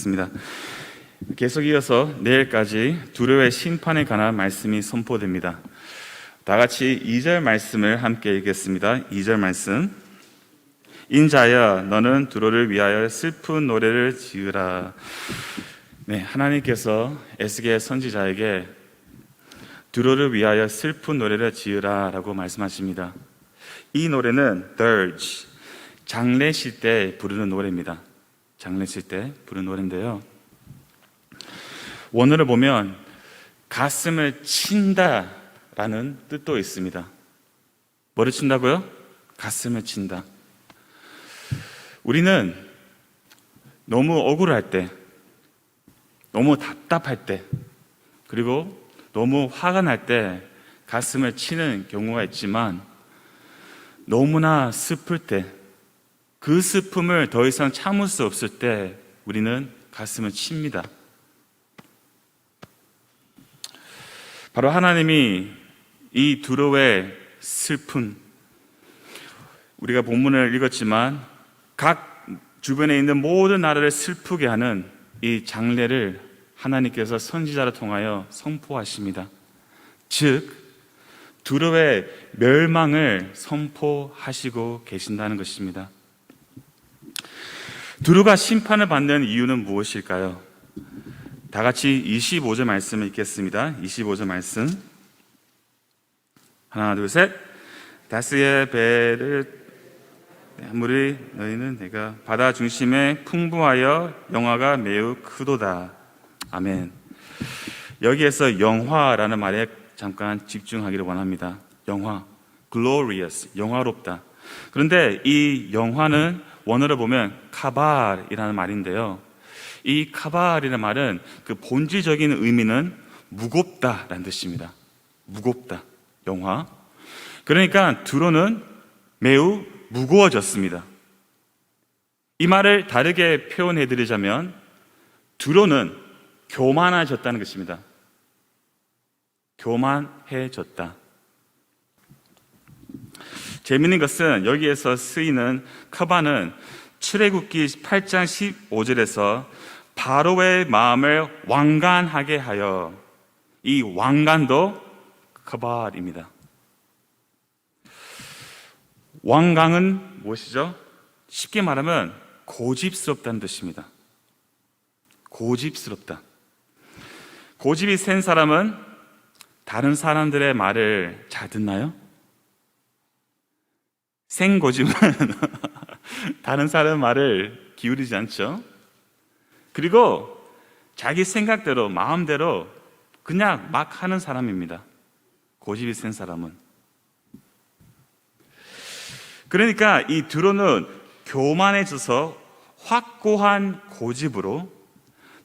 하겠습니다. 계속 이어서 내일까지 두려움의 심판에 관한 말씀이 선포됩니다. 다 같이 2절 말씀을 함께 읽겠습니다. 2절 말씀. 인자여 너는 두로를 위하여 슬픈 노래를 지으라. 네, 하나님께서 에스겔 선지자에게 두로를 위하여 슬픈 노래를 지으라 라고 말씀하십니다. 이 노래는 dirge, 장례식 때 부르는 노래입니다. 장례식 때 부르는 노래인데요, 원어를 보면 가슴을 친다 라는 뜻도 있습니다. 뭐를 친다고요? 가슴을 친다. 우리는 너무 억울할 때, 너무 답답할 때, 그리고 너무 화가 날 때 가슴을 치는 경우가 있지만, 너무나 슬플 때, 그 슬픔을 더 이상 참을 수 없을 때 우리는 가슴을 칩니다. 바로 하나님이 이 두로의 슬픈, 우리가 본문을 읽었지만 각 주변에 있는 모든 나라를 슬프게 하는 이 장례를 하나님께서 선지자를 통하여 선포하십니다. 즉 두로의 멸망을 선포하시고 계신다는 것입니다. 두로가 심판을 받는 이유는 무엇일까요? 다 같이 25절 말씀을 읽겠습니다. 25절 말씀. 하나, 둘, 셋. 다스의 배를 아무리 너희는 내가 바다 중심에 풍부하여 영화가 매우 크도다. 아멘. 여기에서 영화라는 말에 잠깐 집중하기를 원합니다. 영화, glorious, 영화롭다. 그런데 이 영화는 원어를 보면 카발이라는 말인데요, 이 카발이라는 말은 그 본질적인 의미는 무겁다라는 뜻입니다. 무겁다, 영화. 그러니까 두로는 매우 무거워졌습니다. 이 말을 다르게 표현해 드리자면 두로는 교만해졌다는 것입니다. 교만해졌다. 재미있는 것은 여기에서 쓰이는 카바는 출애굽기 8장 15절에서 바로의 마음을 완간하게 하여, 이 완간도 카발입니다. 완강은 무엇이죠? 쉽게 말하면 고집스럽다는 뜻입니다. 고집스럽다. 고집이 센 사람은 다른 사람들의 말을 잘 듣나요? 생고집은 다른 사람 말을 기울이지 않죠. 그리고 자기 생각대로, 마음대로 그냥 막 하는 사람입니다. 고집이 센 사람은. 그러니까 이 두로는 교만해져서 확고한 고집으로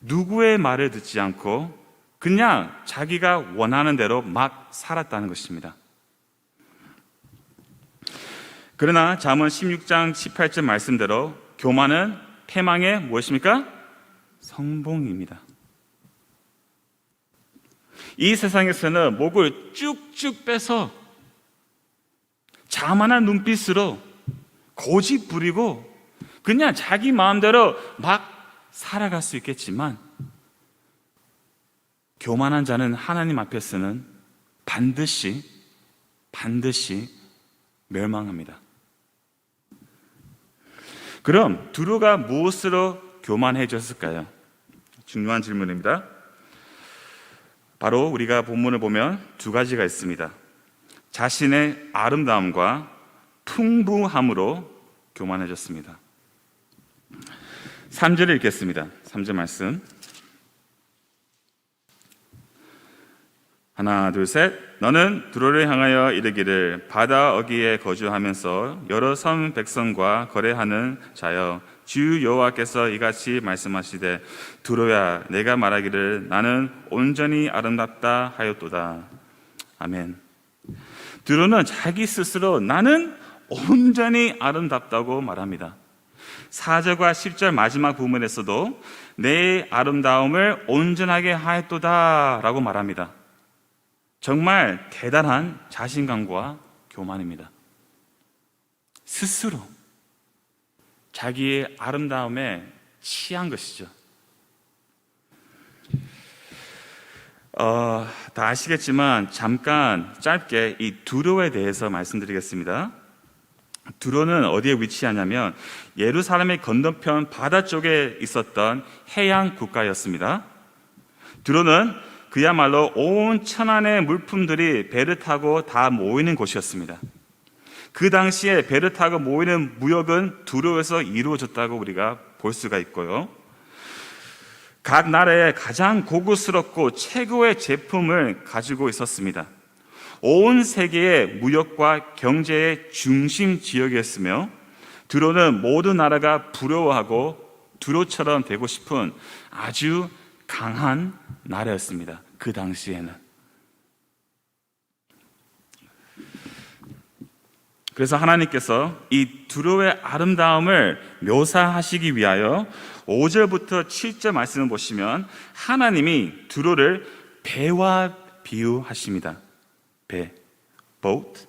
누구의 말을 듣지 않고 그냥 자기가 원하는 대로 막 살았다는 것입니다. 그러나 잠언 16장 18절 말씀대로 교만은 패망의 무엇입니까? 성봉입니다. 이 세상에서는 목을 쭉쭉 빼서 자만한 눈빛으로 고집 부리고 그냥 자기 마음대로 막 살아갈 수 있겠지만, 교만한 자는 하나님 앞에서는 반드시 멸망합니다. 그럼 두로가 무엇으로 교만해졌을까요? 중요한 질문입니다. 바로 우리가 본문을 보면 두 가지가 있습니다. 자신의 아름다움과 풍부함으로 교만해졌습니다. 3절을 읽겠습니다. 3절 말씀. 하나, 둘, 셋. 너는 두로를 향하여 이르기를 바다 어귀에 거주하면서 여러 섬 백성과 거래하는 자여, 주 여호와께서 이같이 말씀하시되 두로야 내가 말하기를 나는 온전히 아름답다 하였도다. 아멘. 두로는 자기 스스로 나는 온전히 아름답다고 말합니다. 4절과 10절 마지막 부분에서도 내 아름다움을 온전하게 하였도다 라고 말합니다. 정말 대단한 자신감과 교만입니다. 스스로 자기의 아름다움에 취한 것이죠. 다 아시겠지만 잠깐 짧게 이 두로에 대해서 말씀드리겠습니다. 두로는 어디에 위치하냐면 예루살렘의 건너편 바다 쪽에 있었던 해양 국가였습니다. 두로는 그야말로 온 천안의 물품들이 배를 타고 다 모이는 곳이었습니다. 그 당시에 배를 타고 모이는 무역은 두로에서 이루어졌다고 우리가 볼 수가 있고요. 각 나라에 가장 고급스럽고 최고의 제품을 가지고 있었습니다. 온 세계의 무역과 경제의 중심 지역이었으며 두로는 모든 나라가 부러워하고 두로처럼 되고 싶은 아주 강한 나라였습니다. 그 당시에는. 그래서 하나님께서 이 두로의 아름다움을 묘사하시기 위하여 5절부터 7절 말씀을 보시면 하나님이 두로를 배와 비유하십니다. 배, boat.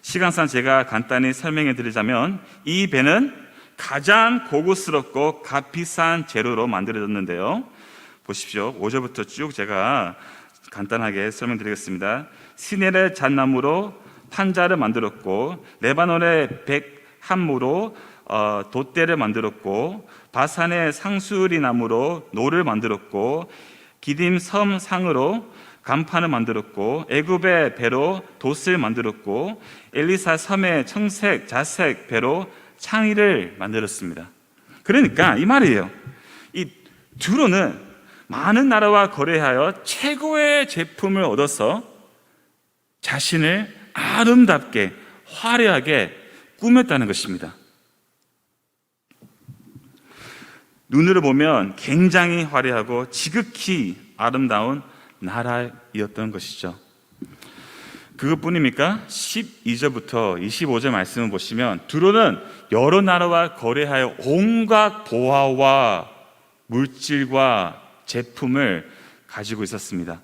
시간상 제가 간단히 설명해 드리자면 이 배는 가장 고급스럽고 값비싼 재료로 만들어졌는데요. 보십시오. 5절부터 쭉 제가 간단하게 설명드리겠습니다. 시내의 잣나무로 판자를 만들었고 레바논의 백합무로 돛대를 만들었고 바산의 상수리 나무로 노를 만들었고 기딤 섬상으로 간판을 만들었고 애굽의 배로 돛을 만들었고 엘리사 섬의 청색 자색 배로 창의를 만들었습니다. 그러니까 이 말이에요. 이 두로는 많은 나라와 거래하여 최고의 제품을 얻어서 자신을 아름답게 화려하게 꾸몄다는 것입니다. 눈으로 보면 굉장히 화려하고 지극히 아름다운 나라였던 것이죠. 그것뿐입니까? 12절부터 25절 말씀을 보시면 두로는 여러 나라와 거래하여 온갖 보화와 물질과 제품을 가지고 있었습니다.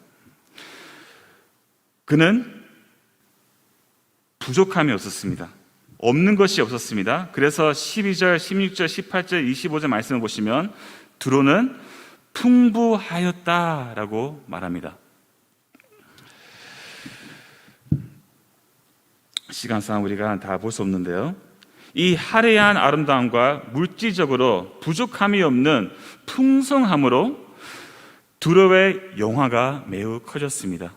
그는 부족함이 없었습니다. 없는 것이 없었습니다. 그래서 12절, 16절, 18절, 25절 말씀을 보시면 두로는 풍부하였다라고 말합니다. 시간상 우리가 다 볼 수 없는데요. 이 화려한 아름다움과 물질적으로 부족함이 없는 풍성함으로 두로의 영화가 매우 커졌습니다.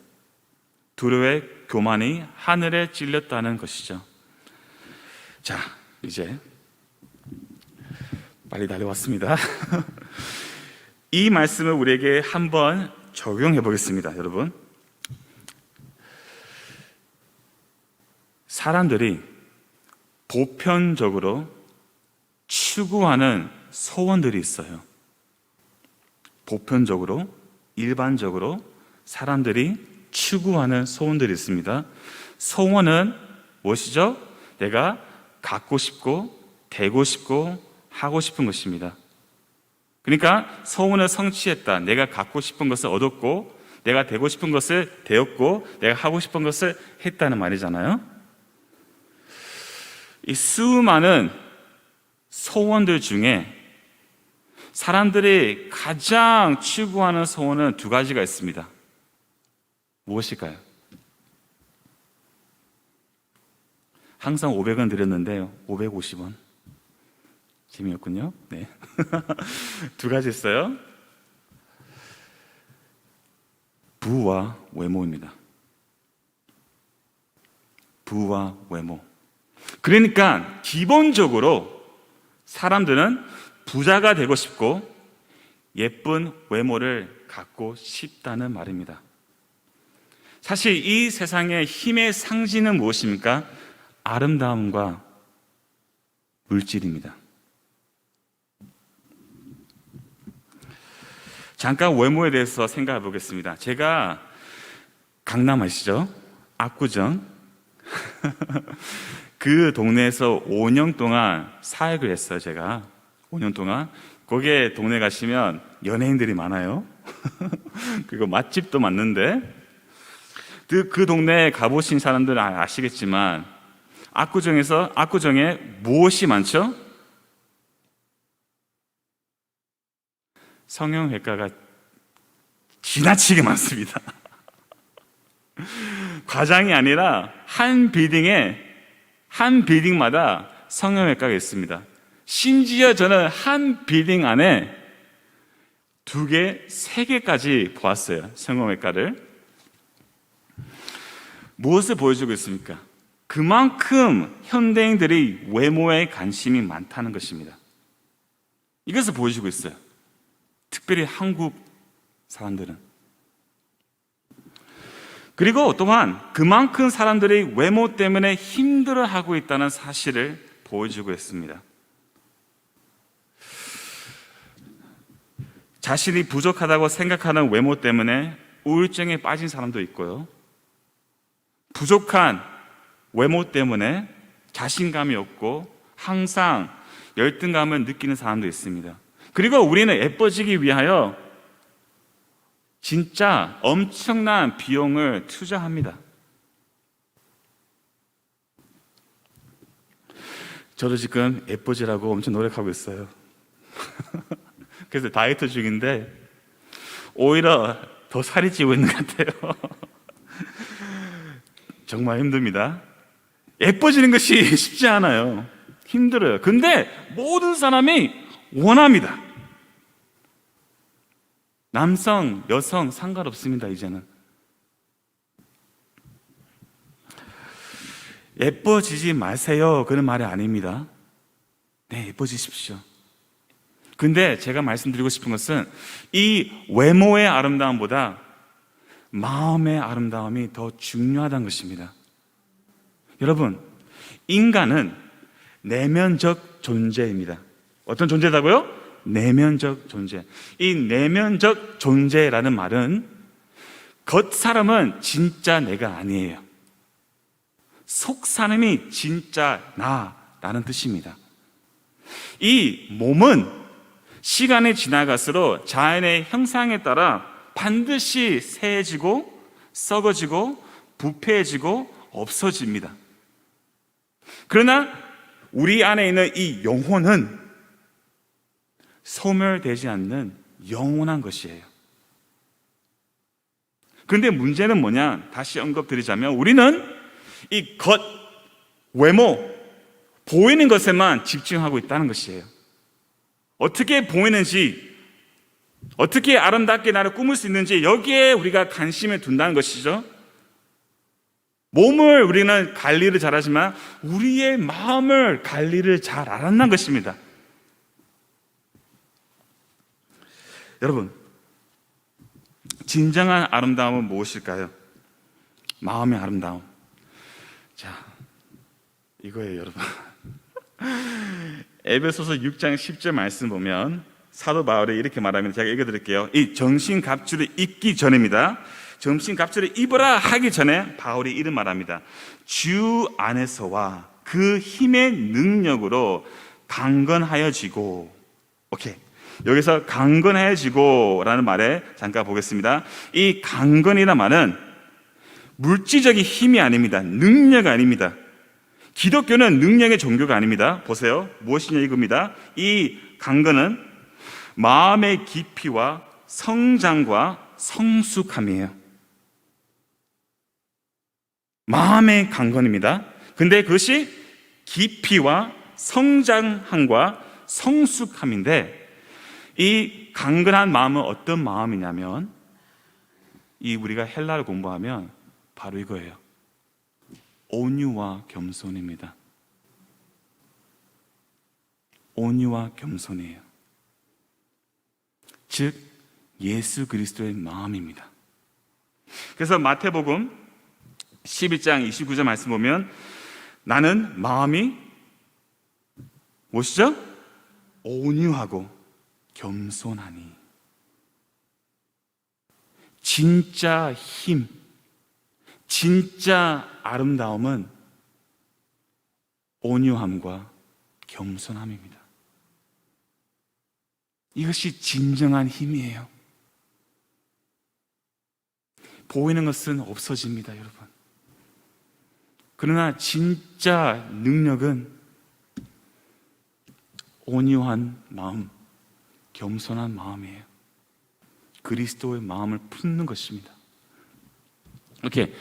두로의 교만이 하늘에 찔렸다는 것이죠. 자, 이제 빨리 달려왔습니다. 이 말씀을 우리에게 한번 적용해 보겠습니다, 여러분. 사람들이 보편적으로 추구하는 소원들이 있어요. 보편적으로, 일반적으로 사람들이 추구하는 소원들이 있습니다. 소원은 무엇이죠? 내가 갖고 싶고, 되고 싶고, 하고 싶은 것입니다. 그러니까 소원을 성취했다. 내가 갖고 싶은 것을 얻었고, 내가 되고 싶은 것을 되었고, 내가 하고 싶은 것을 했다는 말이잖아요. 이 수많은 소원들 중에 사람들이 가장 추구하는 소원은 두 가지가 있습니다. 무엇일까요? 항상 500원 드렸는데요. 550원. 재미없군요. 네. 두 가지 있어요. 부와 외모입니다. 부와 외모. 그러니까 기본적으로 사람들은 부자가 되고 싶고 예쁜 외모를 갖고 싶다는 말입니다. 사실 이 세상의 힘의 상징은 무엇입니까? 아름다움과 물질입니다. 잠깐 외모에 대해서 생각해 보겠습니다. 제가 강남 아시죠? 압구정. 그 동네에서 5년 동안 사역을 했어요, 제가. 5년 동안. 거기에 동네 가시면 연예인들이 많아요. 그리고 맛집도 많는데, 그 동네에 가보신 사람들은 아시겠지만, 압구정에 무엇이 많죠? 성형외과가 지나치게 많습니다. 과장이 아니라 한 빌딩마다 성형외과가 있습니다. 심지어 저는 한 빌딩 안에 2개, 3개까지 보았어요. 성형외과를. 무엇을 보여주고 있습니까? 그만큼 현대인들이 외모에 관심이 많다는 것입니다. 이것을 보여주고 있어요. 특별히 한국 사람들은. 그리고 또한 그만큼 사람들이 외모 때문에 힘들어하고 있다는 사실을 보여주고 있습니다. 자신이 부족하다고 생각하는 외모 때문에 우울증에 빠진 사람도 있고요. 부족한 외모 때문에 자신감이 없고 항상 열등감을 느끼는 사람도 있습니다. 그리고 우리는 예뻐지기 위하여 진짜 엄청난 비용을 투자합니다. 저도 지금 예뻐지라고 엄청 노력하고 있어요. 그래서 다이어트 중인데 오히려 더 살이 찌고 있는 것 같아요. 정말 힘듭니다. 예뻐지는 것이 쉽지 않아요. 힘들어요. 근데 모든 사람이 원합니다. 남성, 여성 상관없습니다. 이제는 예뻐지지 마세요 그런 말이 아닙니다. 네, 예뻐지십시오. 근데 제가 말씀드리고 싶은 것은 이 외모의 아름다움보다 마음의 아름다움이 더 중요하다는 것입니다. 여러분, 인간은 내면적 존재입니다. 어떤 존재다고요? 내면적 존재. 이 내면적 존재라는 말은 겉사람은 진짜 내가 아니에요. 속사람이 진짜 나라는 뜻입니다. 이 몸은 시간이 지나갈수록 자연의 형상에 따라 반드시 새해지고 썩어지고 부패해지고 없어집니다. 그러나 우리 안에 있는 이 영혼은 소멸되지 않는 영원한 것이에요. 그런데 문제는 뭐냐? 다시 언급드리자면 우리는 이 겉, 외모, 보이는 것에만 집중하고 있다는 것이에요. 어떻게 보이는지, 어떻게 아름답게 나를 꾸밀 수 있는지 여기에 우리가 관심을 둔다는 것이죠. 몸을 우리는 관리를 잘하지만 우리의 마음을 관리를 잘 안 한다는 것입니다. 여러분, 진정한 아름다움은 무엇일까요? 마음의 아름다움. 자, 이거예요, 여러분. 에베소서 6장 10절 말씀 보면 사도 바울이 이렇게 말합니다. 제가 읽어드릴게요. 이 정신갑주를 입기 전입니다. 정신갑주를 입어라 하기 전에 바울이 이런 말합니다. 주 안에서와 그 힘의 능력으로 강건하여지고. 오케이. 여기서 강건해지고 라는 말에 잠깐 보겠습니다. 이 강건이라는 말은 물질적인 힘이 아닙니다. 능력 아닙니다. 기독교는 능력의 종교가 아닙니다. 보세요. 무엇이냐 이겁니다. 이 강건은 마음의 깊이와 성장과 성숙함이에요. 마음의 강건입니다. 근데 그것이 깊이와 성장함과 성숙함인데 이 강건한 마음은 어떤 마음이냐면 이 우리가 헬라를 공부하면 바로 이거예요. 온유와 겸손입니다. 온유와 겸손이에요. 즉 예수 그리스도의 마음입니다. 그래서 마태복음 11장 29절 말씀 보면 나는 마음이 무엇이죠? 온유하고 겸손하니. 진짜 힘, 진짜 아름다움은 온유함과 겸손함입니다. 이것이 진정한 힘이에요. 보이는 것은 없어집니다, 여러분. 그러나 진짜 능력은 온유한 마음, 겸손한 마음이에요. 그리스도의 마음을 품는 것입니다. 오케이,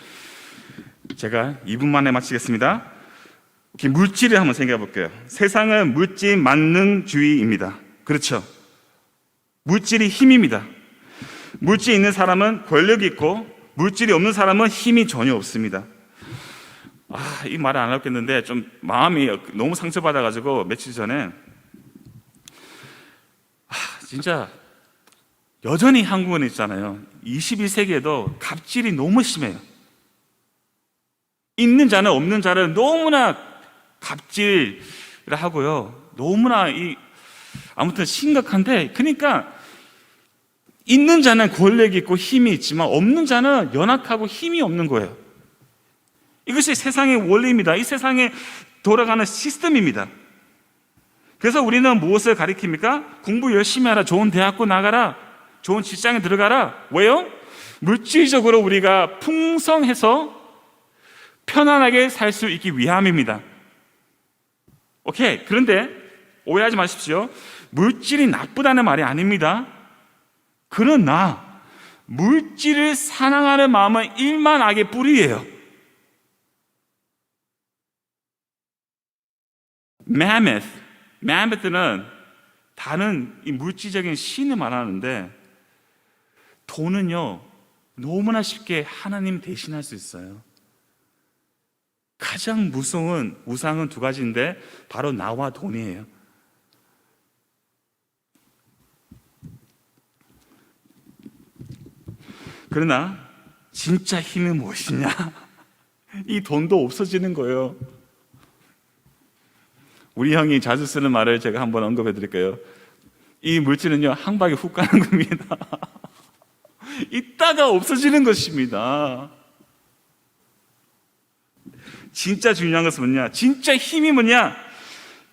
제가 2분 만에 마치겠습니다. 이렇게 물질을 한번 생각해 볼게요. 세상은 물질 만능주의입니다. 그렇죠? 물질이 힘입니다. 물질이 있는 사람은 권력이 있고 물질이 없는 사람은 힘이 전혀 없습니다. 이 말을 안 하겠는데 좀 마음이 너무 상처받아가지고 며칠 전에 진짜 여전히 한국은 있잖아요. 21세기에도 갑질이 너무 심해요. 있는 자는 없는 자를 너무나 갑질을 하고요. 너무나 아무튼 심각한데, 그러니까 있는 자는 권력이 있고 힘이 있지만 없는 자는 연약하고 힘이 없는 거예요. 이것이 세상의 원리입니다. 이 세상에 돌아가는 시스템입니다. 그래서 우리는 무엇을 가리킵니까? 공부 열심히 하라, 좋은 대학교 나가라, 좋은 직장에 들어가라. 왜요? 물질적으로 우리가 풍성해서 편안하게 살 수 있기 위함입니다. 오케이. 그런데 오해하지 마십시오. 물질이 나쁘다는 말이 아닙니다. 그러나 물질을 사랑하는 마음은 일만 악의 뿌리예요. 맘메스는 다른 이 물질적인 신을 말하는데, 돈은요 너무나 쉽게 하나님 대신할 수 있어요. 가장 무서운 우상은 두 가지인데 바로 나와 돈이에요. 그러나 진짜 힘이 무엇이냐? 이 돈도 없어지는 거예요. 우리 형이 자주 쓰는 말을 제가 한번 언급해 드릴게요. 이 물질은요 한 방에 훅 가는 겁니다. 있다가 없어지는 것입니다. 진짜 중요한 것은 뭐냐? 진짜 힘이 뭐냐?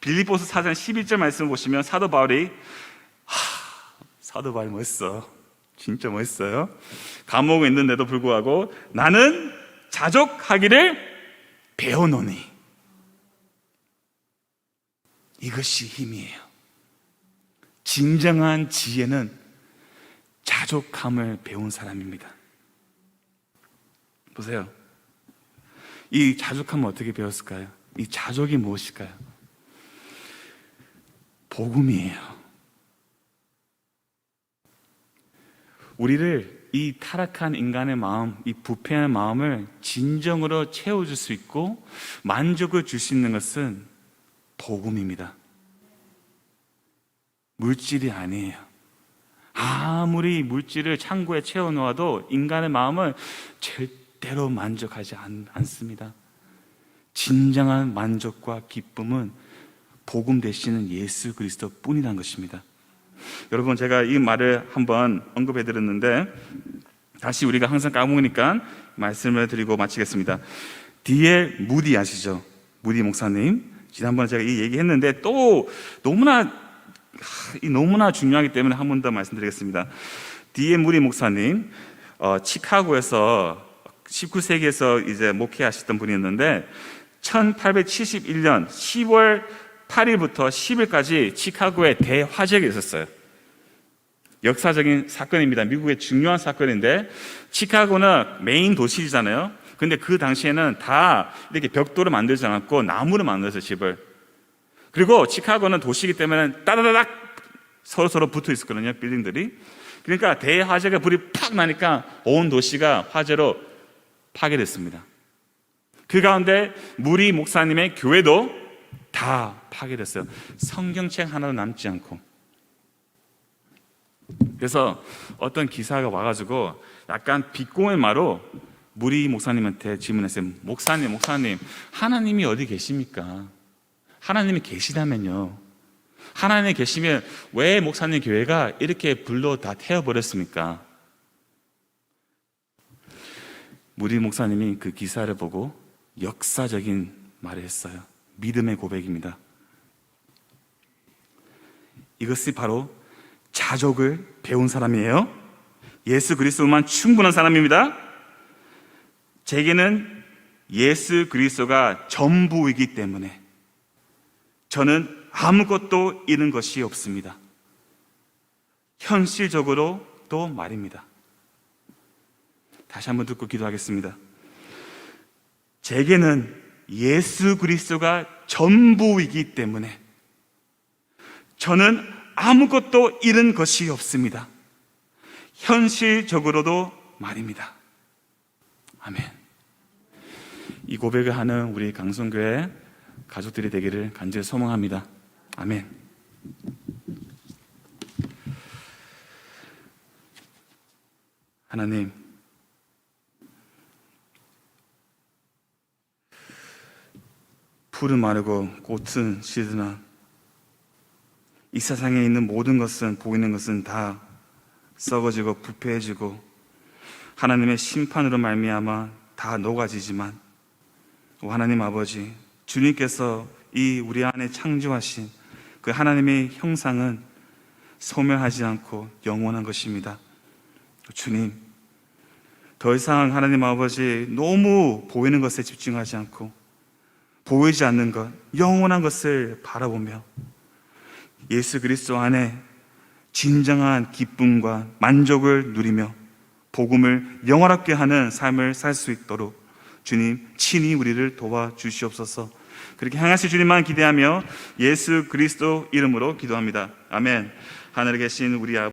빌립보서 4장 11절 말씀을 보시면 사도 바울이 멋있어. 진짜 멋있어요. 감옥에 있는데도 불구하고 나는 자족하기를 배워노니, 이것이 힘이에요. 진정한 지혜는 자족함을 배운 사람입니다. 보세요. 이 자족함을 어떻게 배웠을까요? 이 자족이 무엇일까요? 복음이에요. 우리를 이 타락한 인간의 마음, 이 부패한 마음을 진정으로 채워줄 수 있고 만족을 줄 수 있는 것은 복음입니다. 물질이 아니에요. 아무리 물질을 창고에 채워놓아도 인간의 마음을 절대로 만족하지 않습니다. 진정한 만족과 기쁨은 복음 되시는 예수 그리스도 뿐이라는 것입니다. 여러분, 제가 이 말을 한번 언급해 드렸는데 다시 우리가 항상 까먹으니까 말씀을 드리고 마치겠습니다. D.L. 무디 아시죠? 무디 목사님. 지난번에 제가 이 얘기했는데 또 너무나 중요하기 때문에 한 번 더 말씀드리겠습니다. D.L. 무디 목사님, 시카고에서 19세기에서 이제 목회하셨던 분이었는데 1871년 10월 8일부터 10일까지 시카고에 대화재가 있었어요. 역사적인 사건입니다. 미국의 중요한 사건인데, 시카고는 메인 도시잖아요. 근데 그 당시에는 다 이렇게 벽돌을 만들지 않았고 나무로 만들었어요, 집을. 그리고 시카고는 도시이기 때문에 따다다닥 서로 붙어 있었거든요, 빌딩들이. 그러니까 대화재가 불이 팍 나니까 온 도시가 화재로 파괴됐습니다. 그 가운데 무리 목사님의 교회도 다 파괴됐어요. 성경책 하나도 남지 않고. 그래서 어떤 기사가 와가지고 약간 비꼬의 말로 무리 목사님한테 질문했어요. 목사님, 하나님이 어디 계십니까? 하나님이 계시다면요, 하나님이 계시면 왜 목사님 교회가 이렇게 불로 다 태워버렸습니까? 무리 목사님이 그 기사를 보고 역사적인 말을 했어요. 믿음의 고백입니다. 이것이 바로 자족을 배운 사람이에요. 예수 그리스도만 충분한 사람입니다. 제게는 예수 그리스도가 전부이기 때문에 저는 아무것도 잃은 것이 없습니다. 현실적으로 것도 말입니다. 다시 한번 듣고 기도하겠습니다. 제게는 예수 그리스도가 전부이기 때문에 저는 아무것도 잃은 것이 없습니다. 현실적으로도 말입니다. 아멘. 이 고백을 하는 우리 강성교회 가족들이 되기를 간절히 소망합니다. 아멘. 하나님, 풀은 마르고 꽃은 시드나 이 세상에 있는 모든 것은, 보이는 것은 다 썩어지고 부패해지고 하나님의 심판으로 말미암아 다 녹아지지만, 하나님 아버지, 주님께서 이 우리 안에 창조하신 그 하나님의 형상은 소멸하지 않고 영원한 것입니다. 주님, 더 이상 하나님 아버지 너무 보이는 것에 집중하지 않고 보이지 않는 것, 영원한 것을 바라보며 예수 그리스도 안에 진정한 기쁨과 만족을 누리며 복음을 영원하게 하는 삶을 살 수 있도록 주님 친히 우리를 도와주시옵소서. 그렇게 향하실 주님만 기대하며 예수 그리스도 이름으로 기도합니다. 아멘. 하늘에 계신 우리 아버지,